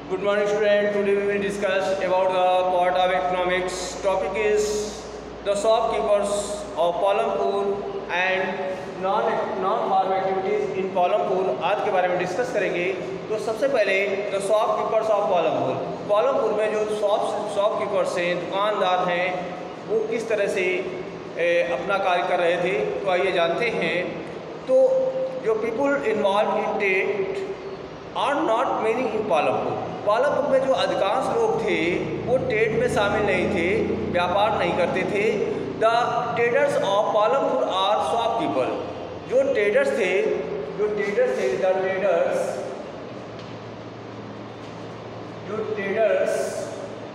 Good morning, student. Today we will discuss about the part of economics. Topic is the shopkeepers of Palampur and non-farm activities in Palampur. आज के बारे में discuss करेंगे. तो सबसे पहले the shopkeepers of Palampur. Palampur में जो शॉपकीपर्स हैं, दुकानदार हैं, वो किस तरह से अपना कार्य कर रहे थे. तो आइए जानते हैं. तो जो people involve in trade are not many in Palampur. Palampur में जो अधिकांश लोग थे वो ट्रेड में शामिल नहीं थे, व्यापार नहीं करते थे. The traders of Palampur are shopkeeper. जो ट्रेडर्स थे द ट्रेडर्स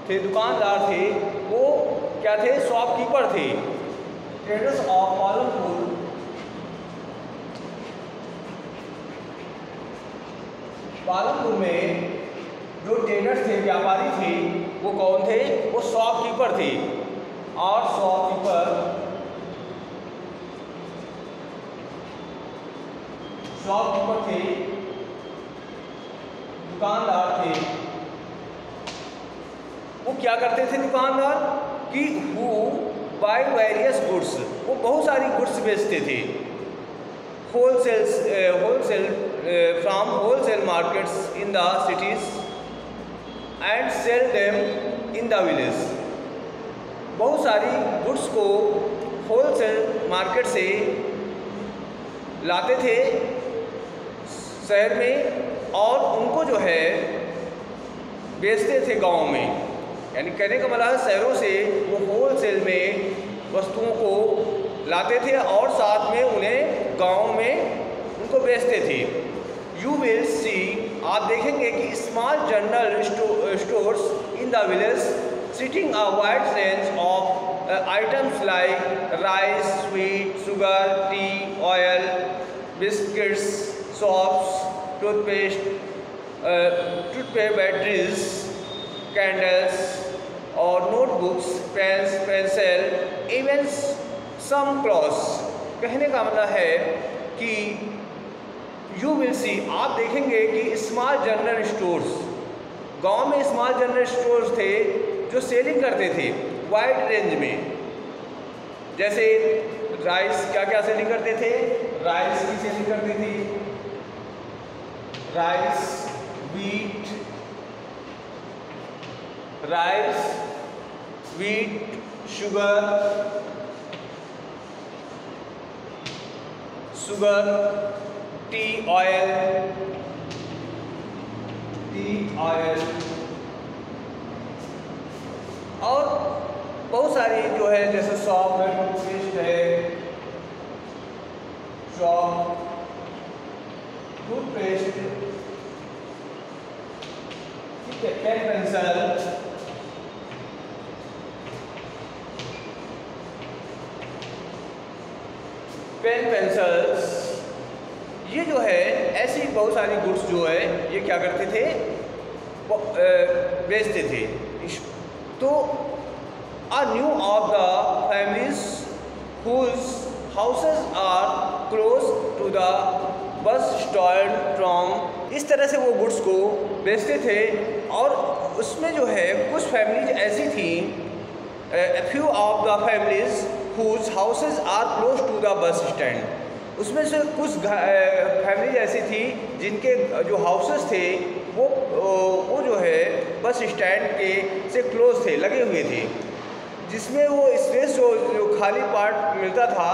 थे, दुकानदार थे, वो क्या थे? शॉपकीपर थे. ट्रेडर्स ऑफ पालमपुर पालमपुर में जो ट्रेडर्स थे, व्यापारी थे, वो कौन थे? वो शॉपकीपर थे. और शॉपकीपर थे, दुकानदार थे. वो क्या करते थे दुकानदार? कि हु बाय वेरियस गुड्स, वो बहुत सारी गुड्स बेचते थे. from wholesale markets in the cities and sell them in the village. बहुत सारी गुड्स को होलसेल मार्केट से लाते थे शहर में और उनको जो है बेचते थे गांव में. यानी कहने का मतलब शहरों से वो होलसेल में वस्तुओं को लाते थे और साथ में उन्हें गांव में उनको बेचते थे. यू विल सी, आप देखेंगे कि small general stores in the village sitting a wide range of items like rice, sweet, sugar, tea, oil, biscuits, soaps, toothpaste, batteries, candles और notebooks, pens, pencil, even some clothes. कहने का मतलब है कि you will see, आप देखेंगे कि small general stores, गांव में स्मॉल जनरल स्टोर्स थे जो सेलिंग करते थे वाइड रेंज में. जैसे राइस, क्या क्या सेलिंग करते थे? राइस की सेलिंग करते थे. Rice, wheat, sugar, tea, oil और बहुत सारी जो है, जैसे सॉप है, टूथपेस्ट है, ठीक है, पेन पेंसिल्स, ये जो है ऐसी बहुत सारी गुड्स जो है ये क्या करते थे? बेचते थे. तो a new of the families whose houses are close to the bus stand from, इस तरह से वो गुड्स को बेचते थे. और उसमें जो है कुछ फैमिलीज ऐसी थी, few of the families whose houses are close to the bus stand, उसमें से कुछ फैमिली ऐसी थी जिनके जो हाउसेस थे वो जो है बस स्टैंड के से क्लोज थे, लगे हुए थे, जिसमें वो स्पेस जो खाली पार्ट मिलता था,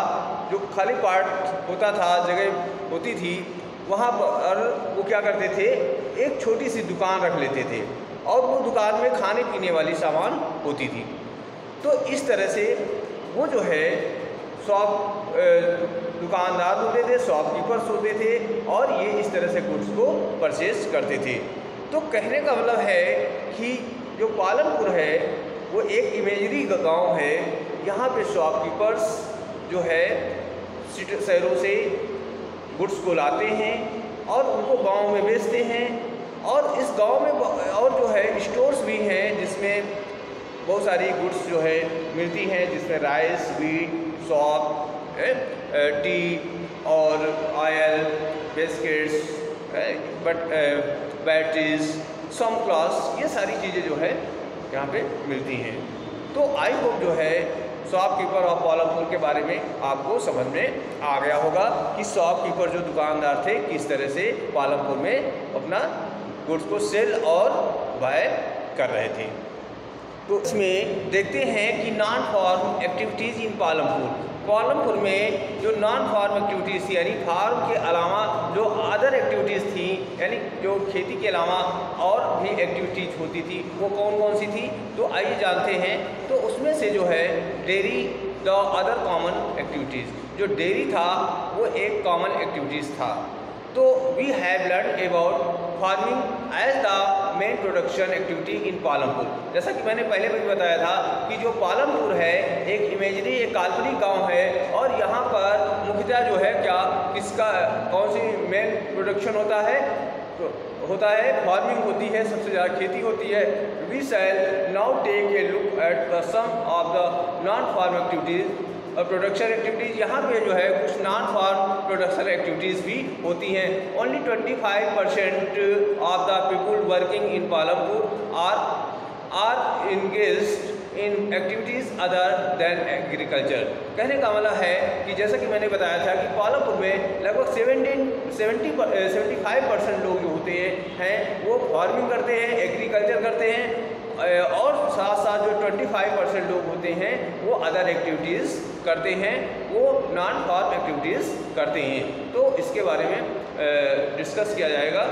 जो खाली पार्ट होता था, जगह होती थी, वहाँ पर वो क्या करते थे? एक छोटी सी दुकान रख लेते थे और वो दुकान में खाने पीने वाली सामान होती थी. तो इस तरह से वो जो है दुकानदार होते थे, शॉपकीपर्स होते थे और ये इस तरह से गुड्स को परचेज करते थे. तो कहने का मतलब है कि जो पालमपुर है वो एक इमेजरी गांव है. यहाँ पे शॉपकीपर्स जो है शहरों से गुड्स को लाते हैं और उनको गांव में बेचते हैं. और इस गांव में और जो है स्टोर्स भी हैं जिसमें बहुत सारी गुड्स जो है मिलती हैं, जिसमें राइस, वीट, सॉप, टी और ऑयल, बिस्किट्स, बैटरीज, सम क्लॉज, ये सारी चीज़ें जो है यहाँ पे मिलती हैं। तो आई होप जो है शॉपकीपर ऑफ पालमपुर के बारे में आपको समझ में आ गया होगा कि शॉपकीपर जो दुकानदार थे किस तरह से पालमपुर में अपना गुड्स को सेल और बाय कर रहे थे। तो इसमें देखते हैं कि नॉन फार्म एक्टिविटीज़ इन पालमपुर में जो नॉन फार्म एक्टिविटीज़ थी, यानी फार्म के अलावा जो अदर एक्टिविटीज़ थी, यानी जो खेती के अलावा और भी एक्टिविटीज़ होती थी, वो कौन कौन सी थी, तो आइए जानते हैं। तो उसमें से जो है dairy the other common activities, जो डेयरी था वो एक कॉमन एक्टिविटीज़ था। तो we have learn about farming as the main production activity in Palampur. जैसा कि मैंने पहले भी बताया था कि जो पालमपुर है एक इमेजरी, एक काल्पनिक गांव है, और यहाँ पर मुख्यतः जो है क्या किसका कौन सी मेन प्रोडक्शन होता है, तो होता है फार्मिंग होती है, सबसे ज़्यादा खेती होती है। We shall now take a look at the some of the non farm activities और प्रोडक्शन एक्टिविटीज़। यहाँ पे जो है कुछ नॉन फार्म प्रोडक्शन एक्टिविटीज़ भी होती हैं। Only 25% of the people working in Palampur are engaged in activities other than agriculture. कहने का मतलब है कि जैसा कि मैंने बताया था कि पालमपुर में लगभग 75% लोग जो होते हैं वो फार्मिंग करते हैं, एग्रीकल्चर करते हैं, और साथ साथ जो 25% लोग होते हैं वो अदर एक्टिविटीज़ करते हैं, वो नॉन फार्म एक्टिविटीज़ करते हैं। तो इसके बारे में डिस्कस किया जाएगा।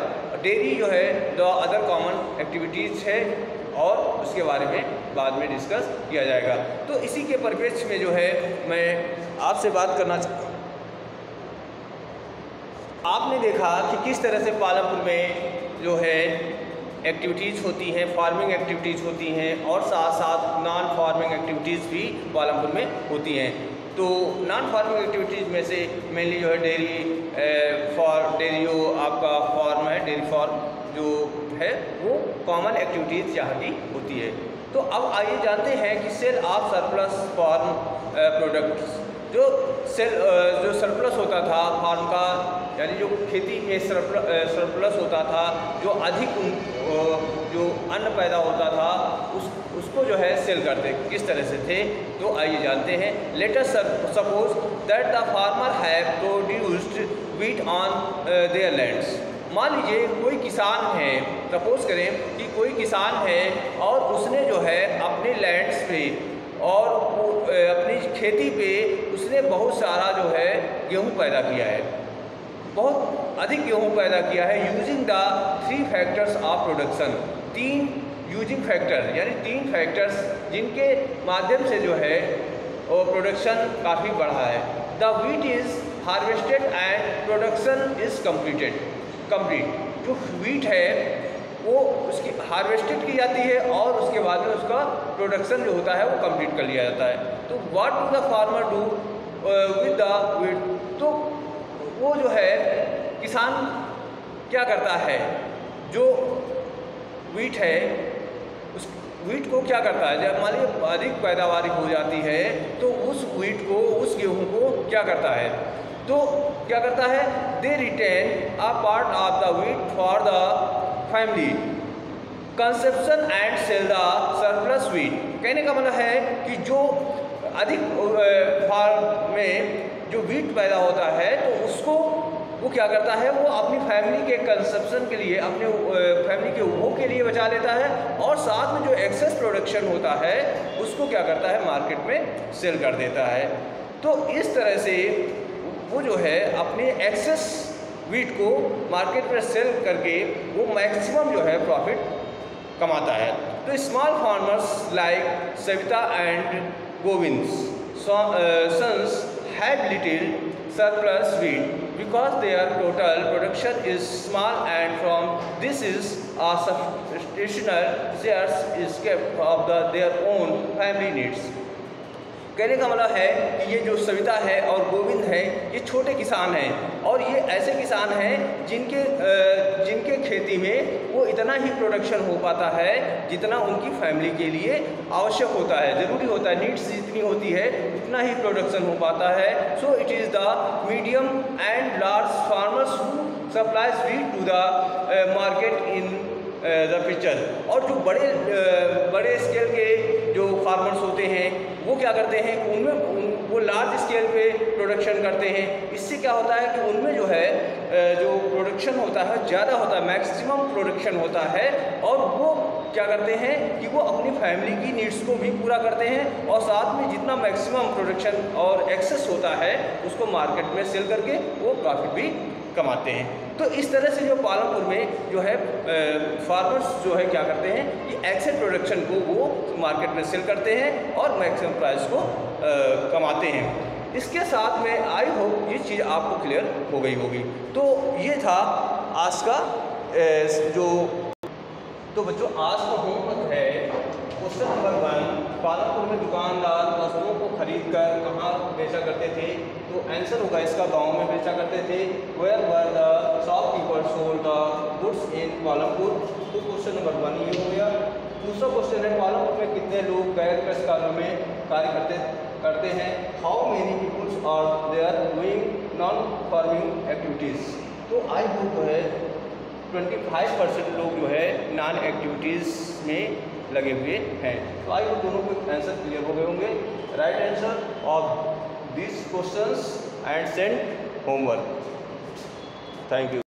डेयरी जो है द अदर कॉमन एक्टिविटीज़ है और उसके बारे में बाद में डिस्कस किया जाएगा। तो इसी के परिप्रेक्ष्य में जो है मैं आपसे बात करना चाहता हूँ। आपने देखा कि किस तरह से पालमपुर में जो है एक्टिविटीज़ होती हैं, फार्मिंग एक्टिविटीज़ होती हैं, और साथ साथ नॉन फार्मिंग एक्टिविटीज़ भी पालमपुर में होती हैं। तो नॉन फार्मिंग एक्टिविटीज़ में से मेनली जो है डेयरी जो आपका फार्म है, डेयरी फार्म जो है वो कॉमन एक्टिविटीज़ यहाँ की होती है। तो अब आइए जानते हैं कि sale of surplus farm products. जो सरप्लस होता था फार्म का, यानी जो खेती में सरप्लस होता था, जो अधिक जो अन्न पैदा होता था उसको जो है सेल करते किस तरह से थे, तो आइए जानते हैं। Let us suppose that the farmer have produced wheat on their lands. मान लीजिए कोई किसान है, सपोज करें कि कोई किसान है और उसने जो है अपने लैंड्स पे और अपनी खेती पे उसने बहुत सारा जो है गेहूँ पैदा किया है, बहुत अधिक गेहूँ पैदा किया है। Using the 3 factors of production, 3 using factor, यानी 3 फैक्टर्स जिनके माध्यम से जो है वो प्रोडक्शन काफ़ी बढ़ा है। The wheat is harvested and production is complete. जो व्हीट है वो उसकी हार्वेस्टेड की जाती है और उसके बाद में उसका प्रोडक्शन जो होता है वो कंप्लीट कर लिया जाता है। तो what do the farmer do with the wheat, तो वो जो है किसान क्या करता है, जो व्हीट है उस व्हीट को क्या करता है, जब मान लीजिए अधिक पैदावार हो जाती है तो उस व्हीट को, उस गेहूँ को क्या करता है, तो क्या करता है, they retain a part of the wheat for the family consumption and sell the surplus wheat. कहने का मतलब है कि जो अधिक फार्म में जो व्हीट पैदा होता है तो उसको वो क्या करता है, वो अपनी फैमिली के कंजप्शन के लिए, अपने फैमिली के उपभोग के लिए बचा लेता है, और साथ में जो एक्सेस प्रोडक्शन होता है उसको क्या करता है, मार्केट में सेल कर देता है। तो इस तरह से वो जो है अपने एक्सेस व्हीट को मार्केट में सेल करके वो मैक्सिमम जो है प्रॉफिट कमाता है। तो small farmers like Savita and Govind sons had little surplus wheat because their total production is small, and from this is a substantial share is kept of their own family needs। कहने का मतलब है कि ये जो सविता है और गोविंद है ये छोटे किसान हैं, और ये ऐसे किसान हैं जिनके खेती में वो इतना ही प्रोडक्शन हो पाता है जितना उनकी फैमिली के लिए आवश्यक होता है, ज़रूरी होता है, नीड्स जितनी होती है उतना ही प्रोडक्शन हो पाता है। So it is the medium and large farmers who supplies wheat to the market in the picture. और जो बड़े स्केल के जो फार्मर्स होते हैं वो क्या करते हैं, उनमें वो लार्ज स्केल पे प्रोडक्शन करते हैं। इससे क्या होता है कि उनमें जो है जो प्रोडक्शन होता है ज़्यादा होता है, मैक्सिमम प्रोडक्शन होता है, और वो क्या करते हैं कि वो अपनी फैमिली की नीड्स को भी पूरा करते हैं, और साथ में जितना मैक्सिमम प्रोडक्शन और एक्सेस होता है उसको मार्केट में सेल करके वो प्रॉफिट भी कमाते हैं। तो इस तरह से जो पालमपुर में जो है फार्मर्स जो है क्या करते हैं कि एक्सेस प्रोडक्शन को वो मार्केट में सेल करते हैं और मैक्सिमम प्राइस को कमाते हैं। इसके साथ में आई होप ये चीज़ आपको क्लियर हो गई होगी। तो ये था आज का जो, तो बच्चों आज का होमवर्क है क्वेश्चन नंबर 1, पालमपुर में दुकानदार वस्तुओं को खरीद कर कहाँ बेचा करते थे। तो आंसर होगा इसका गांव में बेचा करते थे। Where were the shopkeeper sold the goods in Palampur. तो क्वेश्चन नंबर 1 ये हो गया। दूसरा क्वेश्चन है पालमपुर में कितने लोग गैर कृषि कार्यों में कार्य करते हैं। How many peoples are there doing non farming activities. तो आई होप जो है 25% लोग जो है नॉन एक्टिविटीज़ में लगे हुए हैं। तो आई होप दोनों के आंसर क्लियर हो गए होंगे। Right answer of this questions and send homework. Thank you.